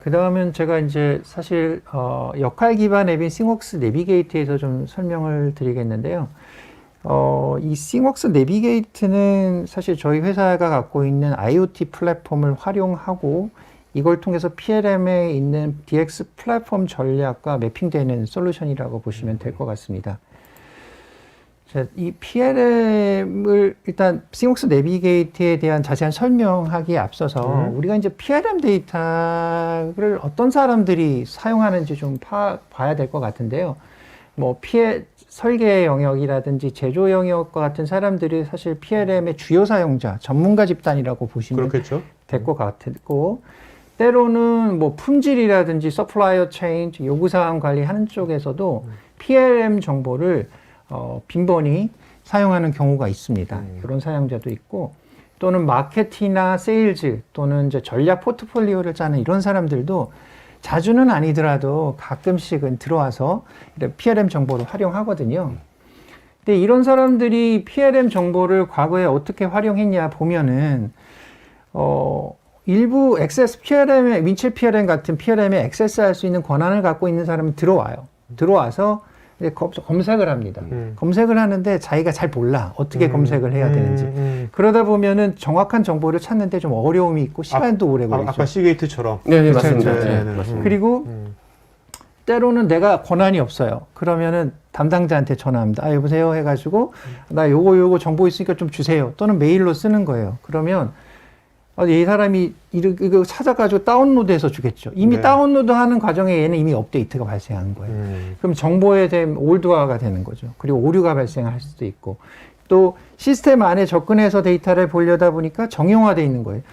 그 다음은 제가 이제 사실 역할 기반 앱인 싱웍스 내비게이트에서 좀 설명을 드리겠는데요. 이 싱웍스 내비게이트는 사실 저희 회사가 갖고 있는 IoT 플랫폼을 활용하고 이걸 통해서 PLM에 있는 DX 플랫폼 전략과 매핑되는 솔루션이라고 보시면 될 것 같습니다. 자, 이 PLM을 일단 싱웍스 내비게이트에 대한 자세한 설명하기에 앞서서 우리가 이제 PLM 데이터를 어떤 사람들이 사용하는지 좀 봐야 될 것 같은데요. 뭐 설계 영역이라든지 제조 영역과 같은 사람들이 사실 PLM의 주요 사용자, 전문가 집단이라고 보시면 될 것 같고, 때로는 뭐 품질이라든지 서플라이어 체인, 요구사항 관리하는 쪽에서도 PLM 정보를 빈번히 사용하는 경우가 있습니다. 그런 사용자도 있고, 또는 마케팅이나 세일즈 또는 이제 전략 포트폴리오를 짜는 이런 사람들도 자주는 아니더라도 가끔씩은 들어와서 PLM 정보를 활용하거든요. 근데 이런 사람들이 PLM 정보를 과거에 어떻게 활용했냐 보면은 일부 액세스 PLM의 윈칠 PLM 같은 PLM에 액세스할 수 있는 권한을 갖고 있는 사람은 들어와서 검색을 합니다. 검색을 하는데 자기가 잘 몰라. 어떻게 검색을 해야 되는지. 그러다 보면은 정확한 정보를 찾는데 좀 어려움이 있고 시간도 오래 걸리죠. 아까 시게이트처럼. 네, 맞습니다. 맞습니다. 그리고 때로는 내가 권한이 없어요. 그러면은 담당자한테 전화합니다. 여보세요 해가지고 나 요거 정보 있으니까 좀 주세요. 또는 메일로 쓰는 거예요. 그러면 이 사람이 이거 찾아가지고 다운로드해서 주겠죠. 이미 다운로드하는 과정에 얘는 이미 업데이트가 발생한 거예요. 그럼 정보에 대한 올드화가 되는 거죠. 그리고 오류가 발생할 수도 있고, 또 시스템 안에 접근해서 데이터를 보려다 보니까 정형화되어 있는 거예요.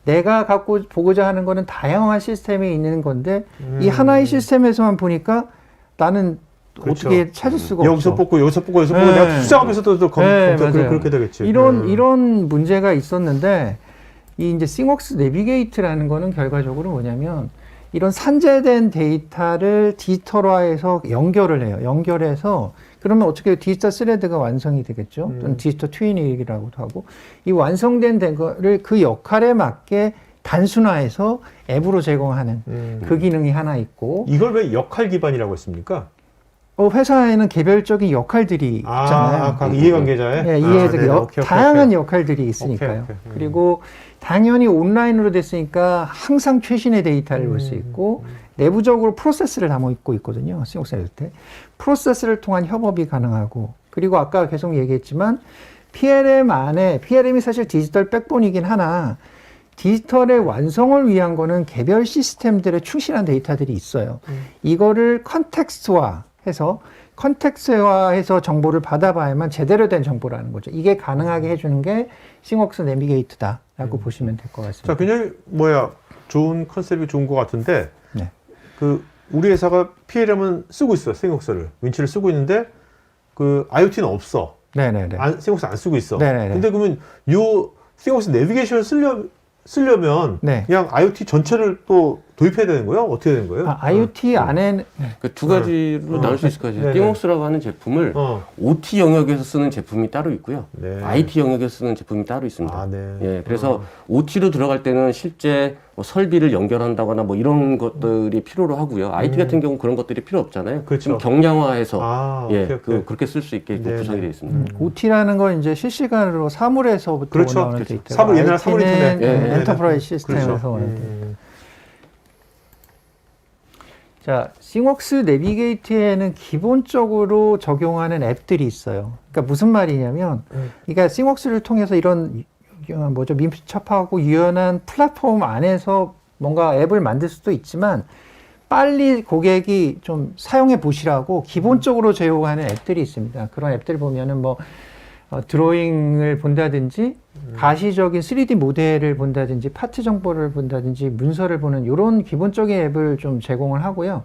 내가 보고자 하는 거는 다양한 시스템에 있는 건데 이 하나의 시스템에서만 보니까 나는 어떻게 찾을 수가 없어. 여기서 뽑고 여기서 내가 수정하면서도 그렇게 되겠지. 이런 문제가 있었는데, 이 이제 싱웍스 내비게이트라는 거는 결과적으로 뭐냐면 이런 산재된 데이터를 디지털화해서 연결을 해요. 연결해서 그러면 어떻게 디지털 스레드가 완성이 되겠죠. 또는 디지털 트윈이라고도 하고, 이 완성된 거를 그 역할에 맞게 단순화해서 앱으로 제공하는 그 기능이 하나 있고. 이걸 왜 역할 기반이라고 했습니까? 회사에는 개별적인 역할들이 있잖아요. 이해관계자에? 네, 다양한 역할들이 있으니까요. 그리고 당연히 온라인으로 됐으니까 항상 최신의 데이터를 볼 수 있고, 내부적으로 프로세스를 담고 있거든요. 싱웍스 때 프로세스를 통한 협업이 가능하고, 그리고 아까 계속 얘기했지만 PLM이 사실 디지털 백본이긴 하나 디지털의 완성을 위한 거는 개별 시스템들의 충실한 데이터들이 있어요. 이거를 컨텍스트화해서 정보를 받아봐야만 제대로 된 정보라는 거죠. 이게 가능하게 해주는 게 싱웍스 내비게이트다라고 보시면 될 것 같습니다. 자, 굉장히 좋은 컨셉이 좋은 것 같은데, 우리 회사가 PLM은 쓰고 있어, 싱웍스를 윈치를 쓰고 있는데 IoT는 없어. 네네네. 싱웍스 안 쓰고 있어. 네네네. 근데 그러면 요 싱웍스 내비게이션을 쓰려면 그냥 IoT 전체를 또 도입해야 되는 거예요? 어떻게 되는 거예요? IoT 안에는 두 가지로 나눌 수 있을 것 같아요. 싱웍스라고 하는 제품을 OT 영역에서 쓰는 제품이 따로 있고요. IT 영역에서 쓰는 제품이 따로 있습니다. 그래서 OT로 들어갈 때는 실제 설비를 연결한다거나 이런 것들이 필요로 하고요. IT 같은 경우는 그런 것들이 필요 없잖아요. 그렇죠. 경량화해서 그렇게 쓸 수 있게 구성이 되어 있습니다. OT라는 건 이제 실시간으로 사물에서부터 나오는 데이터. 옛날 사물 인터넷. 엔터프라이즈 시스템에서 오는 데이터. 자, 싱웍스 내비게이트에는 기본적으로 적용하는 앱들이 있어요. 그러니까 무슨 말이냐면, 그러니까 싱웍스를 통해서 이런 민첩하고 유연한 플랫폼 안에서 뭔가 앱을 만들 수도 있지만, 빨리 고객이 좀 사용해 보시라고 기본적으로 제공하는 앱들이 있습니다. 그런 앱들 보면은 드로잉을 본다든지, 가시적인 3D 모델을 본다든지, 파트 정보를 본다든지, 문서를 보는 이런 기본적인 앱을 좀 제공을 하고요.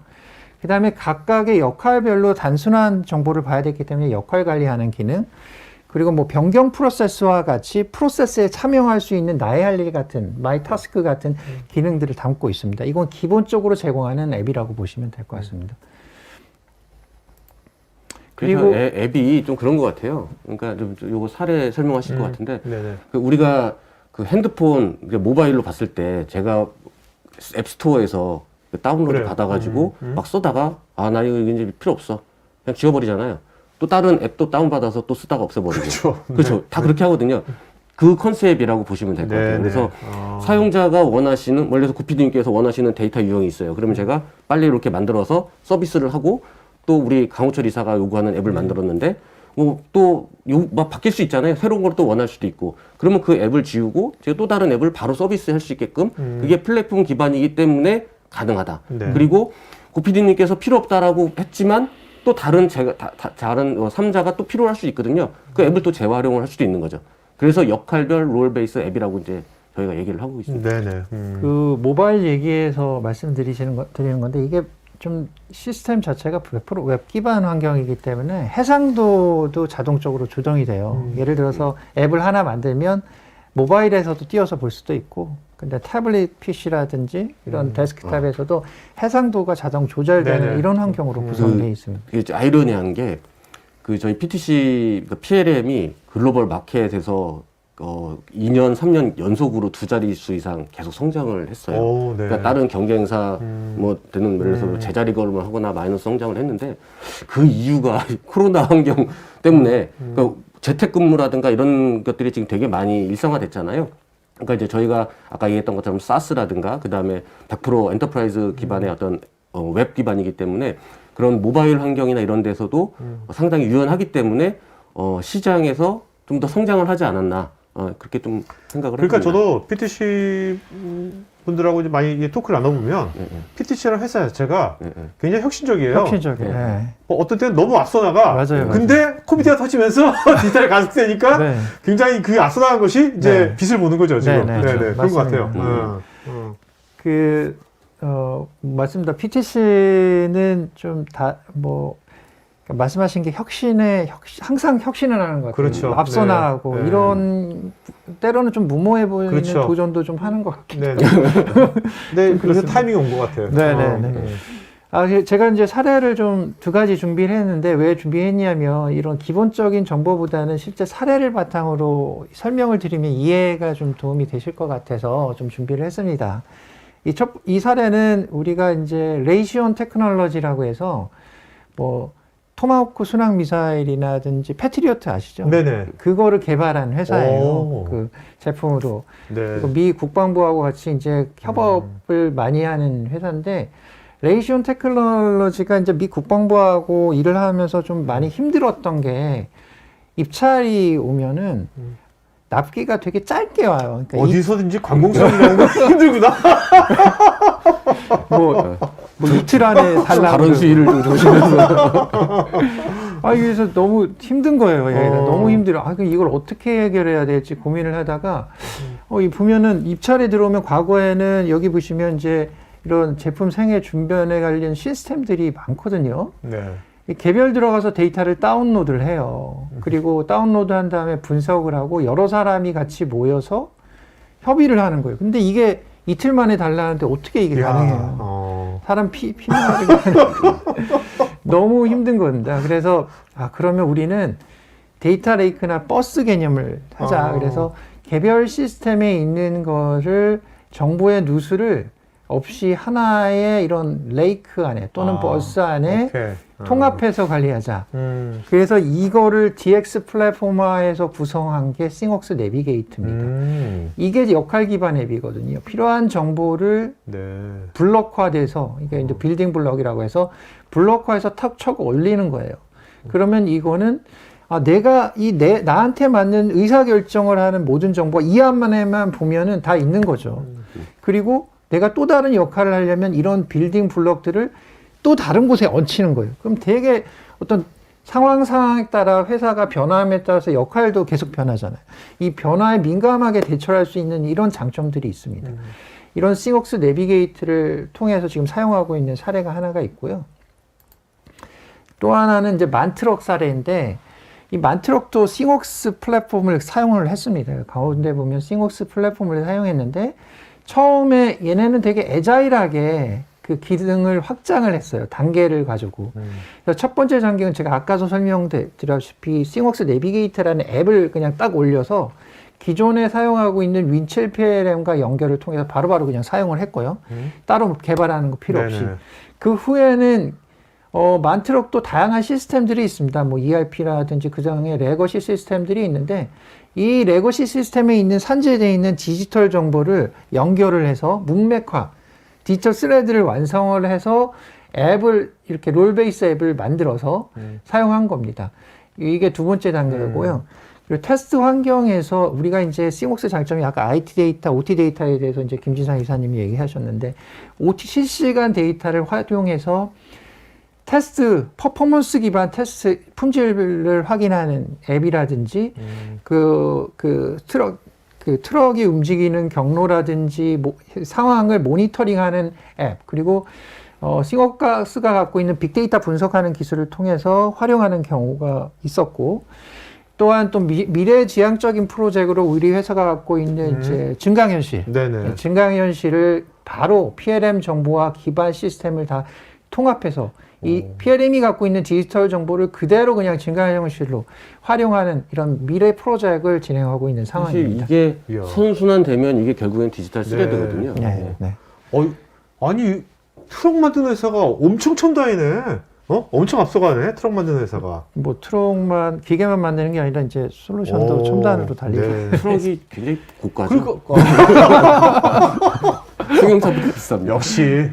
그 다음에 각각의 역할별로 단순한 정보를 봐야 되기 때문에 역할 관리하는 기능, 그리고 변경 프로세스와 같이 프로세스에 참여할 수 있는 나의 할 일 같은, 마이 타스크 같은 기능들을 담고 있습니다. 이건 기본적으로 제공하는 앱이라고 보시면 될 것 같습니다. 그리고 앱이 좀 그런 것 같아요. 그러니까 좀 요거 사례 설명하실 것 같은데, 우리가 핸드폰 모바일로 봤을 때 제가 앱스토어에서 다운로드 그래요. 받아가지고 막 쓰다가 나 이거 이제 필요 없어. 그냥 지워버리잖아요. 또 다른 앱도 다운받아서 또 쓰다가 없애버리고. 그렇죠. 다 그렇게 하거든요. 그 컨셉이라고 보시면 될 것 같아요. 그래서 사용자가 원하시는, 원래서 구피디님께서 원하시는 데이터 유형이 있어요. 그러면 제가 빨리 이렇게 만들어서 서비스를 하고 또 우리 강호철 이사가 요구하는 앱을 만들었는데 막 바뀔 수 있잖아요. 새로운 걸 또 원할 수도 있고. 그러면 그 앱을 지우고 제가 또 다른 앱을 바로 서비스할 수 있게끔 그게 플랫폼 기반이기 때문에 가능하다. 그리고 구피디님께서 필요 없다라고 했지만 또 다른 다른 3자가 또 필요할 수 있거든요. 그 앱을 또 재활용을 할 수도 있는 거죠. 그래서 역할별 롤 베이스 앱이라고 이제 저희가 얘기를 하고 있습니다. 네네. 그 모바일 얘기에서 드리는 건데 이게 좀 시스템 자체가 100% 웹 기반 환경이기 때문에 해상도도 자동적으로 조정이 돼요. 예를 들어서 앱을 하나 만들면 모바일에서도 띄워서 볼 수도 있고, 근데 태블릿 PC라든지 이런 데스크탑에서도 해상도가 자동 조절되는 네네. 이런 환경으로 구성되어 있습니다. 이게 아이러니한 게 저희 PTC PLM이 글로벌 마켓에서 2년, 3년 연속으로 2자릿수 이상 계속 성장을 했어요. 그러니까 다른 경쟁사 뭐 되는 예를 들어서 제자리 걸음을 하거나 마이너스 성장을 했는데 그 이유가 코로나 환경 때문에 그러니까 재택근무라든가 이런 것들이 지금 되게 많이 일상화됐잖아요. 그러니까 이제 저희가 아까 얘기했던 것처럼 사스라든가 그 다음에 100% 엔터프라이즈 기반의 어떤 웹 기반이기 때문에 그런 모바일 환경이나 이런 데서도 상당히 유연하기 때문에 시장에서 좀 더 성장을 하지 않았나 그렇게 좀 생각을 그러니까 해봅니다. 저도 PTC 분들하고 이제 많이 토크를 나눠보면 PTC라는 회사 자체가 굉장히 혁신적이에요. 혁신적이에요. 네. 어떤 때는 너무 앞서 나가. 맞아요. 근데 코비드가 터지면서 디지털이 가속되니까 네. 굉장히 그 앞서 나간 것이 이제 빛을 보는 거죠, 지금. 네, 그런 것 같아요. 맞습니다. PTC는 좀 말씀하신 게 항상 혁신을 하는 것 같아요. 그렇죠. 앞서 네. 나가고 네. 이런 때로는 좀 무모해 보이는 그렇죠. 도전도 좀 하는 것 같기도 하고. 네, 그래서 타이밍이 온 것 같아요. 제가 이제 사례를 좀 2가지 준비를 했는데 왜 준비했냐면 이런 기본적인 정보보다는 실제 사례를 바탕으로 설명을 드리면 이해가 좀 도움이 되실 것 같아서 좀 준비를 했습니다. 이 사례는 우리가 이제 레이시온 테크놀로지라고 해서 토마호크 순항 미사일이라든지 패트리어트 아시죠? 네네. 그거를 개발한 회사예요. 그 제품으로. 네. 미 국방부하고 같이 이제 협업을 많이 하는 회사인데, 레이시온 테크놀로지가 이제 미 국방부하고 일을 하면서 좀 많이 힘들었던 게, 입찰이 오면은 납기가 되게 짧게 와요. 그러니까 어디서든지 관공서를 내는 거 힘들구나. 이틀 안에 달라고. 발언 수위를 좀 조심해서. 그래서 너무 힘든 거예요. 너무 힘들어. 그럼 이걸 어떻게 해결해야 될지 고민을 하다가, 보면은 입찰에 들어오면 과거에는 여기 보시면 이제 이런 제품 생애 준변에 관련 시스템들이 많거든요. 네. 개별 들어가서 데이터를 다운로드를 해요. 그리고 다운로드 한 다음에 분석을 하고 여러 사람이 같이 모여서 협의를 하는 거예요. 근데 이게 이틀 만에 달라는데 어떻게 이게 가능해요? 사람 피나는 너무 힘든 겁니다. 그래서 그러면 우리는 데이터 레이크나 버스 개념을 하자. 그래서 개별 시스템에 있는 거를 정보의 누수를 없이 하나의 이런 레이크 안에 또는 버스 안에 통합해서 관리하자. 그래서 이거를 DX 플랫폼화해서 구성한 게 싱웍스 내비게이트입니다. 이게 역할 기반 앱이거든요. 필요한 정보를 블록화돼서, 이게 이제 빌딩 블럭이라고 해서 블록화해서 탁 쳐 올리는 거예요. 그러면 이거는 내가 나한테 맞는 의사결정을 하는 모든 정보가 이 안만에만 보면은 다 있는 거죠. 그리고 내가 또 다른 역할을 하려면 이런 빌딩 블럭들을 또 다른 곳에 얹히는 거예요. 그럼 되게 어떤 상황에 따라 회사가 변함에 따라서 역할도 계속 변하잖아요. 이 변화에 민감하게 대처할 수 있는 이런 장점들이 있습니다. 이런 싱웍스 내비게이트를 통해서 지금 사용하고 있는 사례가 하나가 있고요. 또 하나는 이제 만트럭 사례인데, 이 만트럭도 싱웍스 플랫폼을 사용을 했습니다. 가운데 보면 싱웍스 플랫폼을 사용했는데, 처음에 얘네는 되게 애자일하게 그 기능을 확장을 했어요. 단계를 가지고. 그래서 첫 번째 단계는 제가 아까도 설명드렸다시피 싱웍스 내비게이터라는 앱을 그냥 딱 올려서 기존에 사용하고 있는 윈칠 PLM과 연결을 통해서 바로바로 그냥 사용을 했고요. 따로 개발하는 거 필요 없이. 그 후에는 많도록 또 다양한 시스템들이 있습니다. 뭐 ERP라든지 그 장의 레거시 시스템들이 있는데 이 레거시 시스템에 있는 산재되어 있는 디지털 정보를 연결을 해서 문맥화, 디지털 스레드를 완성을 해서 앱을 이렇게 롤베이스 앱을 만들어서 사용한 겁니다. 이게 두 번째 단계고요. 그리고 테스트 환경에서 우리가 이제 싱웍스 장점이 아까 IT 데이터, OT 데이터에 대해서 이제 김진상 이사님이 얘기하셨는데 OT 실시간 데이터를 활용해서 테스트, 퍼포먼스 기반 테스트 품질을 확인하는 앱이라든지 트럭이 움직이는 경로라든지 상황을 모니터링하는 앱, 그리고 싱웍스가 갖고 있는 빅데이터 분석하는 기술을 통해서 활용하는 경우가 있었고, 또한 또 미래지향적인 프로젝트로 우리 회사가 갖고 있는 이제 증강현실, 증강현실을 바로 PLM 정보와 기반 시스템을 다 통합해서 이 PLM이 갖고 있는 디지털 정보를 그대로 그냥 증강현실로 활용하는 이런 미래 프로젝트를 진행하고 있는 상황입니다. 사실 이게 선순환되면 이게 결국엔 디지털 스레드거든요. 아니 트럭 만드는 회사가 엄청 첨단이네. 엄청 앞서가네, 트럭 만드는 회사가. 뭐 트럭만, 기계만 만드는 게 아니라 이제 솔루션도 첨단으로 달리고. 트럭이 굉장히 고가죠. 그러니까. 승용차보다 비쌉니다. 역시.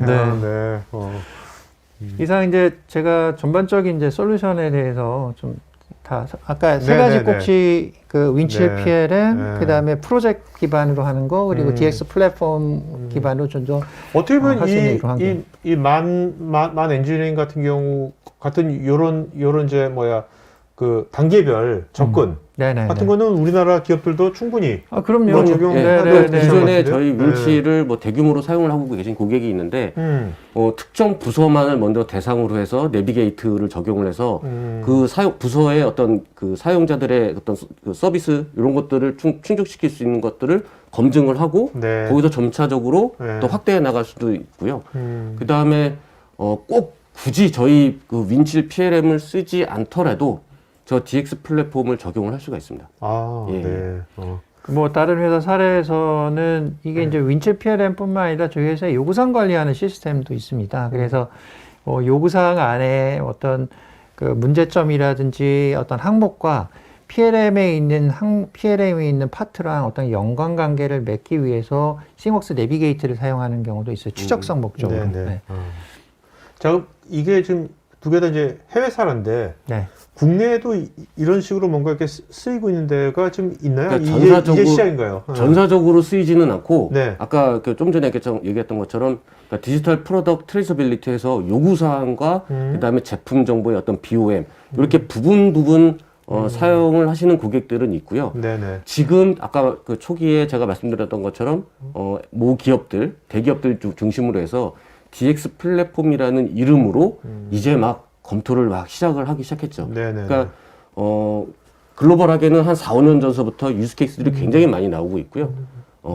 이상 이제 제가 전반적인 이제 솔루션에 대해서 좀 다 아까 세 가지 꼭지 그 윈칠 PLM, 그 다음에 프로젝트 기반으로 하는 거, 그리고 DX 플랫폼 기반으로 좀 더 어떻게 보면 이만 엔지니어링 같은 경우 같은 요런 이제 그 단계별 접근 같은 거는 우리나라 기업들도 충분히 그럼요. 기존에 저희 윈치를 뭐 대규모로 사용을 하고 계신 고객이 있는데 특정 부서만을 먼저 대상으로 해서 내비게이트를 적용을 해서 그 부서의 어떤 그 사용자들의 어떤 그 서비스 이런 것들을 충족시킬 수 있는 것들을 검증을 하고 거기서 점차적으로 또 확대해 나갈 수도 있고요. 그 다음에 꼭 굳이 저희 그 윈칠 PLM을 쓰지 않더라도 저 DX 플랫폼을 적용을 할 수가 있습니다. 뭐 다른 회사 사례에서는 이게 이제 윈칠 PLM뿐만 아니라 저희 회사에 요구사항 관리하는 시스템도 있습니다. 그래서 요구사항 안에 어떤 그 문제점이라든지 어떤 항목과 PLM에 있는 파트랑 어떤 연관 관계를 맺기 위해서 싱웍스 내비게이트를 사용하는 경우도 있어요. 추적성 목적으로. 자, 이게 지금 두 개 다 이제 해외 사례인데 국내에도 이런 식으로 뭔가 이렇게 쓰이고 있는 데가 좀 있나요? 그러니까 이게 시작인가요? 전사적으로 쓰이지는 않고 아까 좀 전에 얘기했던 것처럼 그러니까 디지털 프로덕트 트레이서빌리티에서 요구사항과 그다음에 제품 정보의 어떤 BOM 이렇게 부분 사용을 하시는 고객들은 있고요. 지금 아까 그 초기에 제가 말씀드렸던 것처럼 모 기업들, 대기업들 중심으로 해서 DX 플랫폼이라는 이름으로 이제 막 검토를 막 하기 시작했죠. 그러니까 글로벌하게는 한 4, 5년 전서부터 유스 케이스들이 굉장히 많이 나오고 있고요.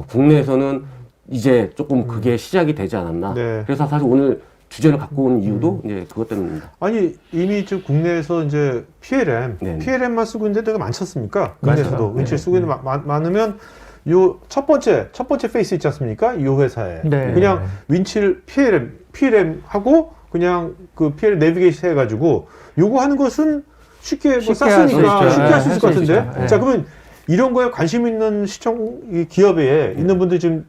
국내에서는 이제 조금 그게 시작이 되지 않았나. 그래서 사실 오늘 주제를 갖고 온 이유도 이제 그것 때문입니다. 아니 이미 지금 국내에서 이제 PLM만 쓰고 있는 데가 많지 않습니까? 국내에서도 윈칠 쓰고 있는 많으면 요 첫 번째 페이스 있지 않습니까? 요 회사에 그냥 윈칠 PLM 하고 그냥 그 PLM 내비게이션 해가지고 요거 하는 것은 쉽게 쌌으니까 쉽게 할 수 있을 것 같은데. 자, 그러면 이런 거에 관심 있는 기업에 있는 분들이 지금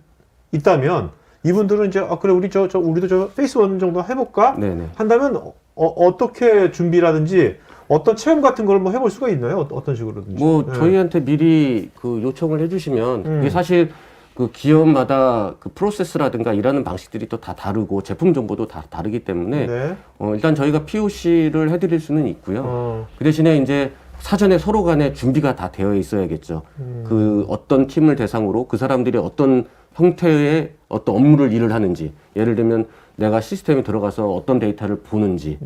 있다면 이분들은 이제 그래 우리도 페이스 1 정도 해볼까 한다면 어떻게 준비라든지 어떤 체험 같은 걸 뭐 해볼 수가 있나요? 어떤 식으로든지. 저희한테 미리 그 요청을 해주시면 이게 사실 그 기업마다 그 프로세스라든가 일하는 방식들이 또 다 다르고 제품 정보도 다 다르기 때문에 일단 저희가 POC를 해드릴 수는 있고요. 그 대신에 이제 사전에 서로 간에 준비가 다 되어 있어야겠죠. 그 어떤 팀을 대상으로 그 사람들이 어떤 형태의 어떤 업무를 일을 하는지, 예를 들면 내가 시스템에 들어가서 어떤 데이터를 보는지,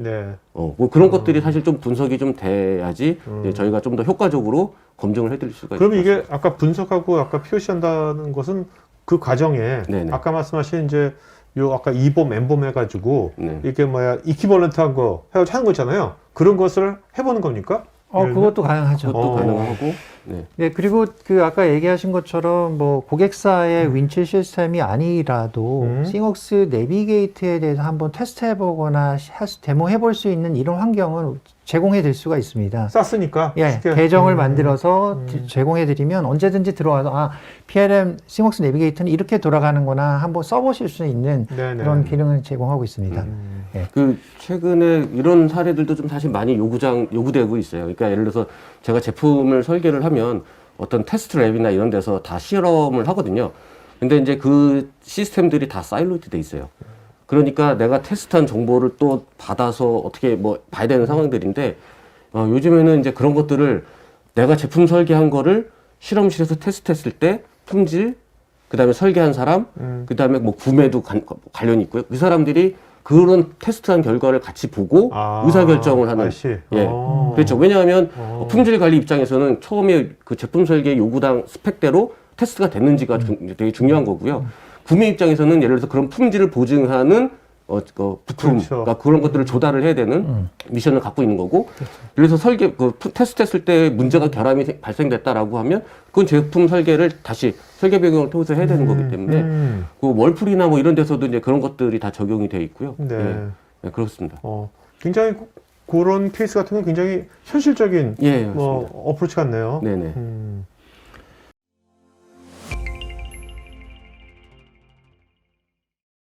뭐 그런 것들이 사실 좀 분석이 좀 돼야지 저희가 좀 더 효과적으로 검증을 해드릴 수가 있습니다. 그럼 이게 아까 분석하고 아까 POC 한다는 것은 그 과정에 아까 말씀하신 이제 요 아까 E봄, N봄 해가지고 이렇게 이퀴벌런트한 거 하는 거 있잖아요. 그런 것을 해보는 겁니까? 그것도 가능하죠. 그것도 가능하고 네. 네, 그리고 그 아까 얘기하신 것처럼 뭐 고객사의 윈칠 시스템이 아니라도 싱웍스 내비게이트에 대해서 한번 테스트해보거나 데모해볼 수 있는 이런 환경은 제공해드릴 수가 있습니다. 쌌으니까. 예, 계정을 만들어서 제공해드리면 언제든지 들어와서 PLM 싱웍스 내비게이터는 이렇게 돌아가는구나 한번 써보실 수 있는 네네. 그런 기능을 제공하고 있습니다. 예. 그 최근에 이런 사례들도 좀 사실 많이 요구되고 있어요. 그러니까 예를 들어서 제가 제품을 설계를 하면 어떤 테스트 랩이나 이런 데서 다 실험을 하거든요. 근데 이제 그 시스템들이 다 사일로이드 돼 있어요. 그러니까 내가 테스트한 정보를 또 받아서 어떻게 뭐 봐야 되는 상황들인데 요즘에는 이제 그런 것들을 내가 제품 설계한 거를 실험실에서 테스트했을 때 품질, 그다음에 설계한 사람, 그다음에 뭐 구매도 관련이 있고요. 그 사람들이 그런 테스트한 결과를 같이 보고 의사결정을 하는. 예. 그렇죠. 왜냐하면 품질 관리 입장에서는 처음에 그 제품 설계 요구당 스펙대로 테스트가 됐는지가 되게 중요한 거고요. 구매 입장에서는 예를 들어서 그런 품질을 보증하는 부품, 그렇죠. 그러니까 그런 것들을 조달을 해야 되는 미션을 갖고 있는 거고, 그래서 테스트했을 때 문제가 결함이 발생됐다라고 하면 그건 제품 설계를 다시 설계 변경을 통해서 해야 되는 거기 때문에 그 월풀이나 뭐 이런 데서도 이제 그런 것들이 다 적용이 돼 있고요. 네, 네 그렇습니다. 굉장히 그런 케이스 같은 건 굉장히 현실적인 어프로치 같네요. 네네.